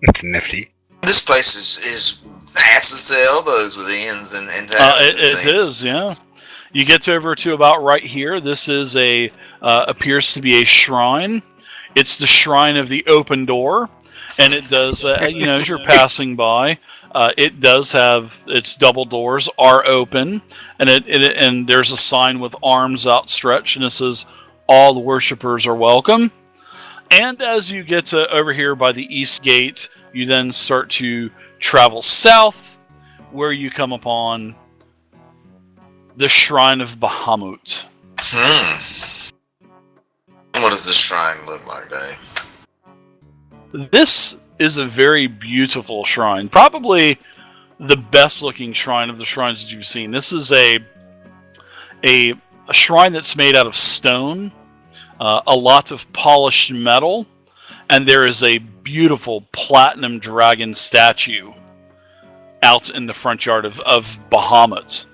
It's nifty. This place is asses to elbows with inns and towns. It is, yeah. You get over to about right here. This is appears to be a shrine. It's the shrine of the open door, and it does, as you're passing by, it does have its double doors are open, and and there's a sign with arms outstretched, and it says, "All the worshippers are welcome." And as you get to over here by the east gate, you then start to travel south, where you come upon the Shrine of Bahamut. What does the shrine look like, Dave? This is a very beautiful shrine. Probably the best looking shrine of the shrines that you've seen. This is a shrine that's made out of stone, a lot of polished metal, and there is a beautiful platinum dragon statue out in the front yard of Bahamut,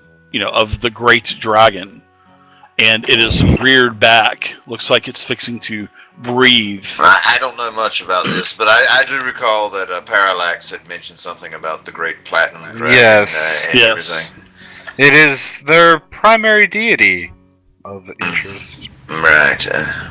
of the great dragon. And it is reared back. Looks like it's fixing to breathe. I don't know much about this, but I do recall that Parallax had mentioned something about the Great Platinum Dragon. Yes. And everything. It is their primary deity of interest. Right.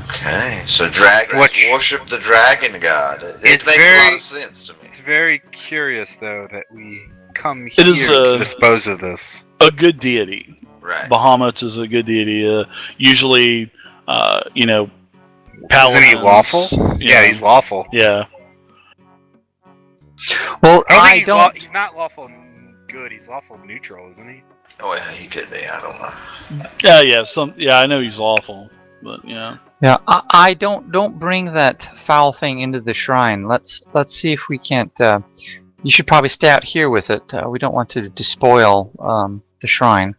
Okay. So dragons worship the dragon god. It makes a lot of sense to me. It's very curious, though, that we come here to dispose of this. A good deity. Right. Bahamut is a good deity. Usually, paladins. Isn't he lawful? Yeah, he's lawful. Yeah. Well, he's not lawful good. He's lawful neutral, isn't he? Oh, yeah, he could be. I don't know. Yeah. I know he's lawful, but yeah. Yeah, I don't bring that foul thing into the shrine. Let's see if we can't. You should probably stay out here with it. We don't want to despoil the shrine.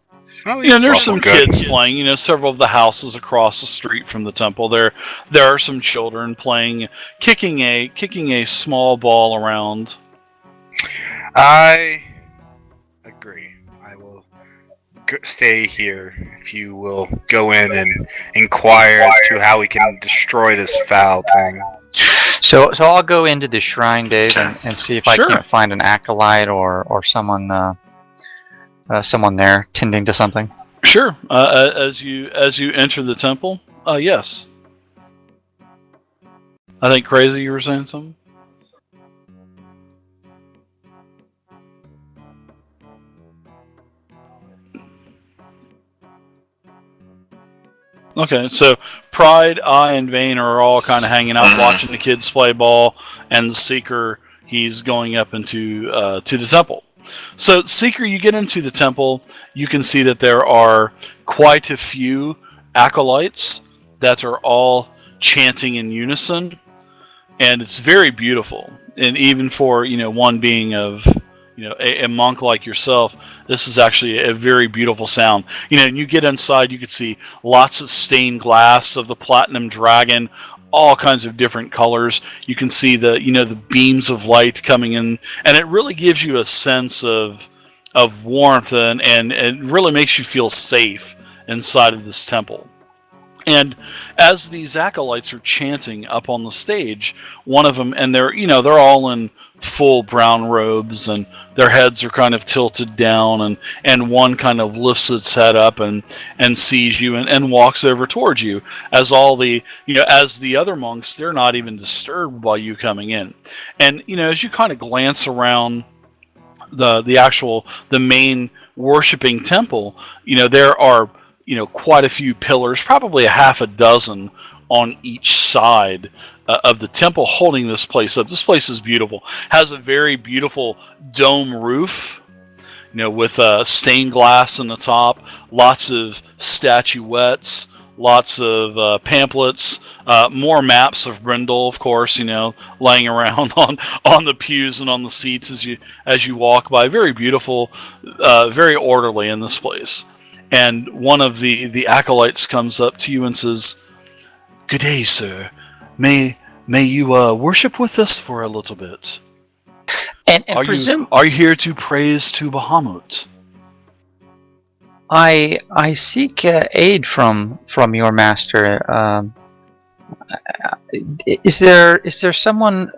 Oh, there's some kids playing. Several of the houses across the street from the temple. There are some children playing, kicking a small ball around. I agree. I will stay here if you will go in and inquire as to how we can destroy this foul thing. So I'll go into the shrine, Dave, and see if I can't find an acolyte or someone there tending to something. Sure. As you enter the temple, yes. I think Crazy, you were saying something? Okay, so Pryde, I, and Vayne are all kind of hanging out, watching the kids play ball, and the Seeker, he's going up into to the temple. So, Seeker, you get into the temple, you can see that there are quite a few acolytes that are all chanting in unison, and it's very beautiful. And even for, one being of, a monk like yourself, this is actually a very beautiful sound. And you get inside, you can see lots of stained glass of the Platinum Dragon, all kinds of different colors. You can see the the beams of light coming in, and it really gives you a sense of warmth, and it really makes you feel safe inside of this temple. And as these acolytes are chanting up on the stage, one of them, and they're all in full brown robes, and their heads are kind of tilted down, and one kind of lifts its head up and sees you and walks over towards you, as all the as the other monks, they're not even disturbed by you coming in. And as you kind of glance around the main worshiping temple, there are quite a few pillars, probably a half a dozen on each side of the temple, holding this place up. This place is beautiful. Has a very beautiful dome roof, with stained glass on the top, lots of statuettes, lots of pamphlets, more maps of Brindle, of course, laying around on the pews and on the seats as you walk by. Very beautiful, very orderly in this place. And one of the acolytes comes up to you and says, "Good day, sir. May you worship with us for a little bit? And are you here to praise to Bahamut?" I seek aid from your master. Is there someone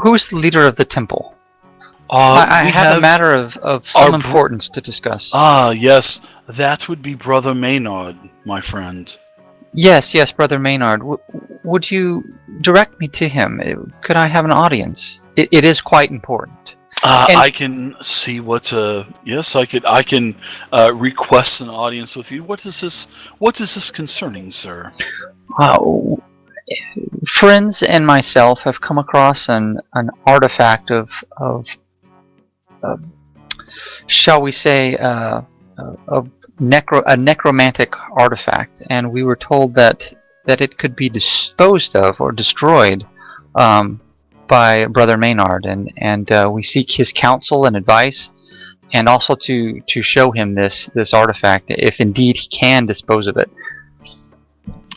Who's the leader of the temple? I have a matter of some importance to discuss. Yes, that would be Brother Maynard, my friend. Yes, Brother Maynard. Would you direct me to him? Could I have an audience? It is quite important. I can see what. Yes, I could. I can request an audience with you. What is this concerning, sir? Friends and myself have come across an artifact of shall we say, a necromantic artifact, and we were told that it could be disposed of or destroyed by Brother Maynard, and we seek his counsel and advice, and also to show him this artifact, if indeed he can dispose of it.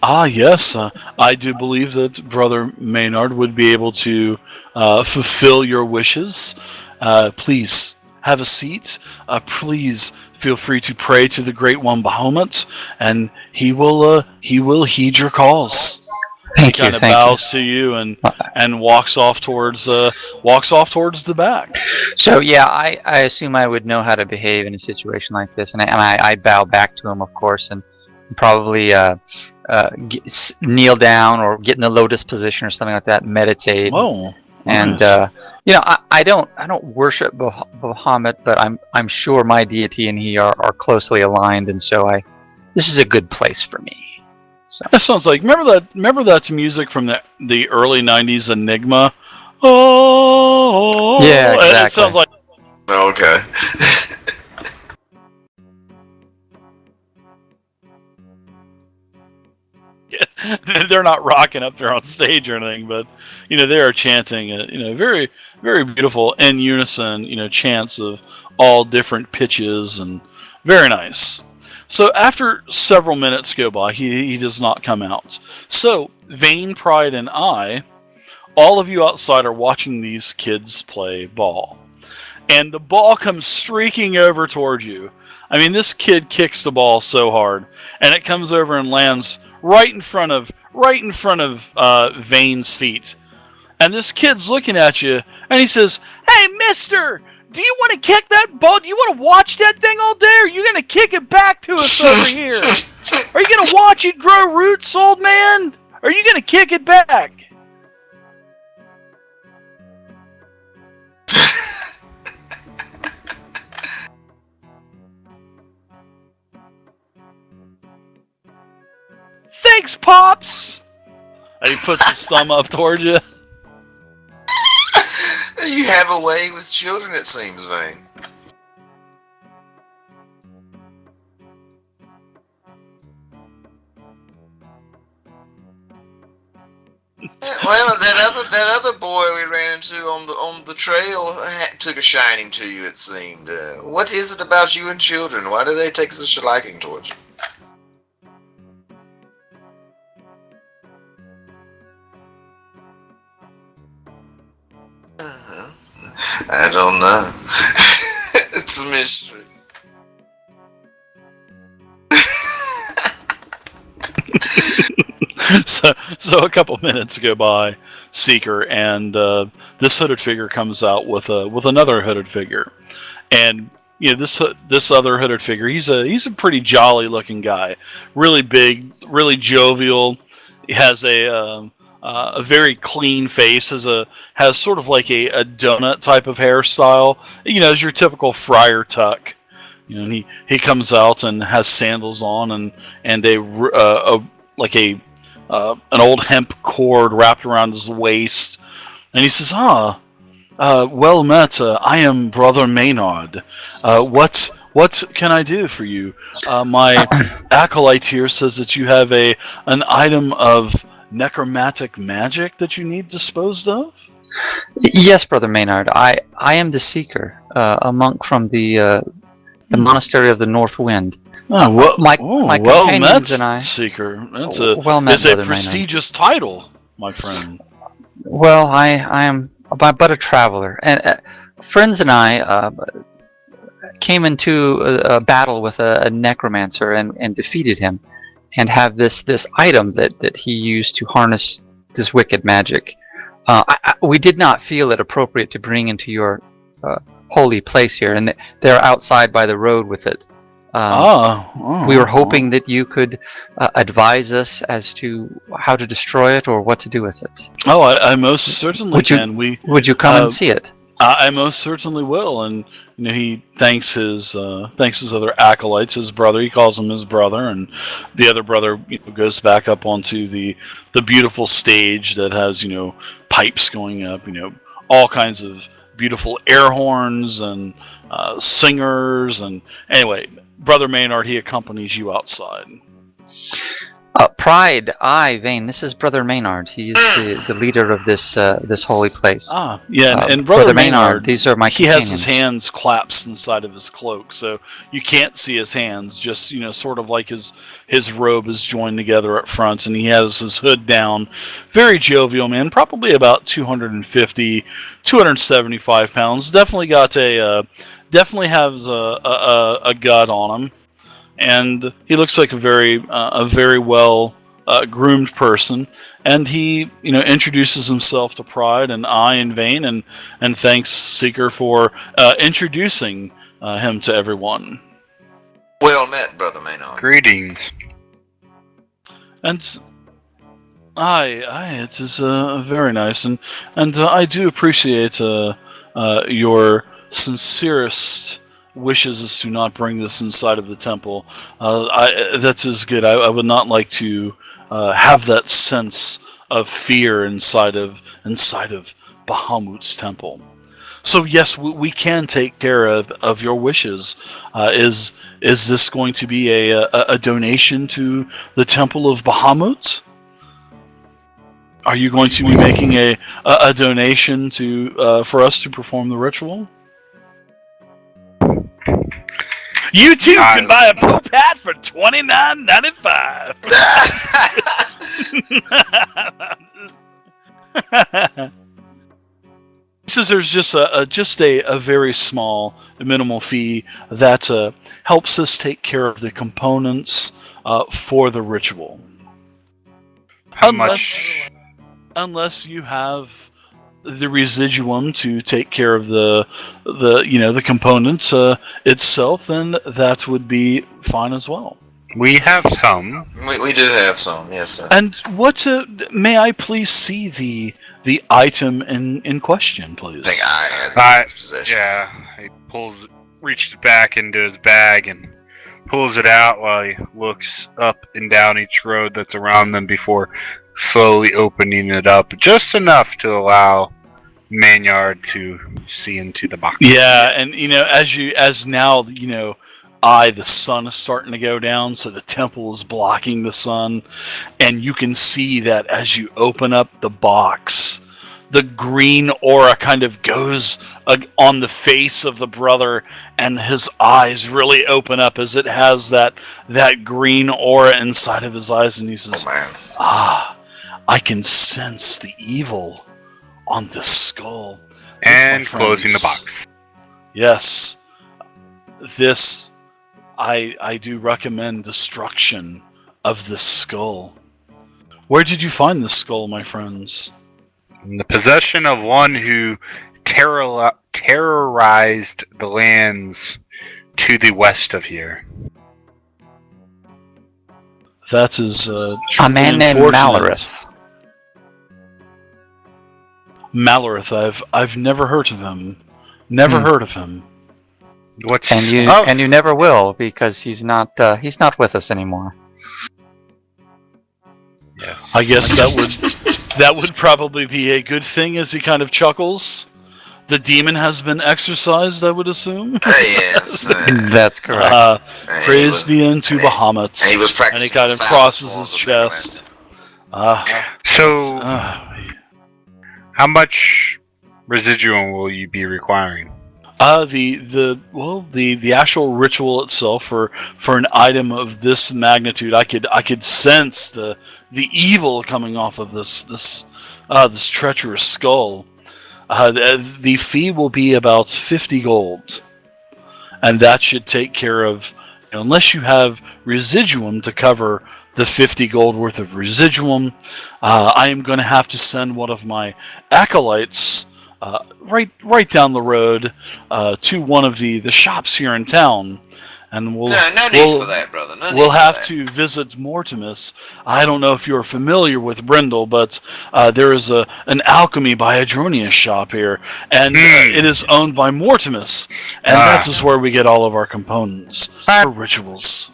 Yes, I do believe that Brother Maynard would be able to fulfill your wishes. Please have a seat. Please feel free to pray to the Great One Bahamut, and he will heed your calls. He kind of bows to you and walks off towards the back. So yeah, I assume I would know how to behave in a situation like this, and I bow back to him, of course, and probably kneel down or get in the lotus position or something like that, and meditate. Oh. And nice. I don't worship Bahamut, but I'm sure my deity and he are closely aligned, and so this is a good place for me. So. That sounds like remember that music from the early '90s, Enigma. Oh, yeah, exactly. It sounds like. Okay. They're not rocking up there on stage or anything, but they are chanting very, very beautiful in unison, chants of all different pitches, and very nice. So after several minutes go by, he does not come out. So Vayne, Pryde, and I, all of you outside, are watching these kids play ball, and the ball comes streaking over towards you. I mean, this kid kicks the ball so hard, and it comes over and lands right in front of Vayne's feet. And this kid's looking at you, and he says, "Hey, mister, do you want to kick that ball? Do you want to watch that thing all day, or are you going to kick it back to us over here? Are you going to watch it grow roots, old man? Or are you going to kick it back?" "Thanks, Pops!" And he puts his thumb up toward you. You have a way with children, it seems, Vayne. Well, that other boy we ran into on the trail took a shining to you, it seemed. What is it about you and children? Why do they take such a liking towards you? I don't know. It's a mystery. So a couple minutes go by, Seeker, and this hooded figure comes out with another hooded figure, and this other hooded figure, he's a pretty jolly looking guy, really big, really jovial. He has a very clean face, has sort of like a donut type of hairstyle, as your typical friar tuck. And he comes out and has sandals on and an old hemp cord wrapped around his waist, and he says, well met. I am Brother Maynard. What can I do for you? My acolyte here says that you have an item of necromantic magic that you need disposed of? Yes, Brother Maynard. I am the Seeker, a monk from the monastery of the North Wind. My companions and I. Seeker. It's a prestigious title, my friend. Well, I am but a traveler, and friends and I came into a battle with a necromancer and defeated him, and have this item that he used to harness this wicked magic. We did not feel it appropriate to bring into your holy place here, and they're outside by the road with it. We were hoping that you could advise us as to how to destroy it or what to do with it. Oh, I most certainly can. Would you come and see it? I most certainly will. And he thanks his other acolytes, his brother. He calls him his brother, and the other brother goes back up onto the beautiful stage that has pipes going up, all kinds of beautiful air horns and singers, and anyway. Brother Maynard, he accompanies you outside. Pryde, Vayne, this is Brother Maynard. He is the leader of this holy place. Yeah, and Brother Maynard, these are my he companions. has his hands clasped inside of his cloak, so you can't see his hands, just, sort of like his robe is joined together up front, and he has his hood down. Very jovial man, probably about 250, 275 pounds. Definitely has a gut on him, and he looks like a very well groomed person. And he introduces himself to Pryde and Vayne, and thanks Seeker for introducing him to everyone. Well met, Brother Maynard. Greetings. And it is very nice, and I do appreciate your sincerest wishes is to not bring this inside of the temple. That is good. I would not like to have that sense of fear inside of Bahamut's temple. So yes, we can take care of your wishes. Is this going to be a donation to the Temple of Bahamut? Are you going to be making a donation for us to perform the ritual? You too can buy a Pope hat for $29.95. Says there's just a very small, minimal fee that helps us take care of the components for the ritual. How much? Unless you have the residuum to take care of the components itself, then that would be fine as well. We have some. We do have some, yes, sir. And what may I please see the item in question, please? I think I has in his possession. Yeah, he reaches back into his bag and pulls it out while he looks up and down each road that's around them before slowly opening it up just enough to allow Maynard to see into the box. Yeah, and as now the sun is starting to go down, so the temple is blocking the sun, and you can see that as you open up the box, the green aura kind of goes on the face of the brother, and his eyes really open up as it has that green aura inside of his eyes, and he says, "Oh man, I can sense the evil on this skull." And closing the box. Yes, this I do recommend destruction of this skull. Where did you find this skull, my friends? In the possession of one who terrorized the lands to the west of here. That is a man named Malarith. Malarith, I've never heard of him. Never heard of him. And you never will, because he's not with us anymore. Yes. I guess that would probably be a good thing, as he kind of chuckles. The demon has been exorcised, I would assume. Yes. That's correct. Praise be unto Bahamut. And he was practicing. And he kind of crosses his chest. How much residuum will you be requiring? The actual ritual itself for an item of this magnitude, I could sense the evil coming off of this treacherous skull. The fee will be about 50 gold, and that should take care of, unless you have residuum to cover the 50 gold worth of residuum. I am going to have to send one of my acolytes right down the road to one of the shops here in town, and No need for that, brother. We'll have to visit Mortimus. I don't know if you're familiar with Brindle, but there is an alchemy by Adronius shop here, and it is owned by Mortimus, and that is where we get all of our components for rituals.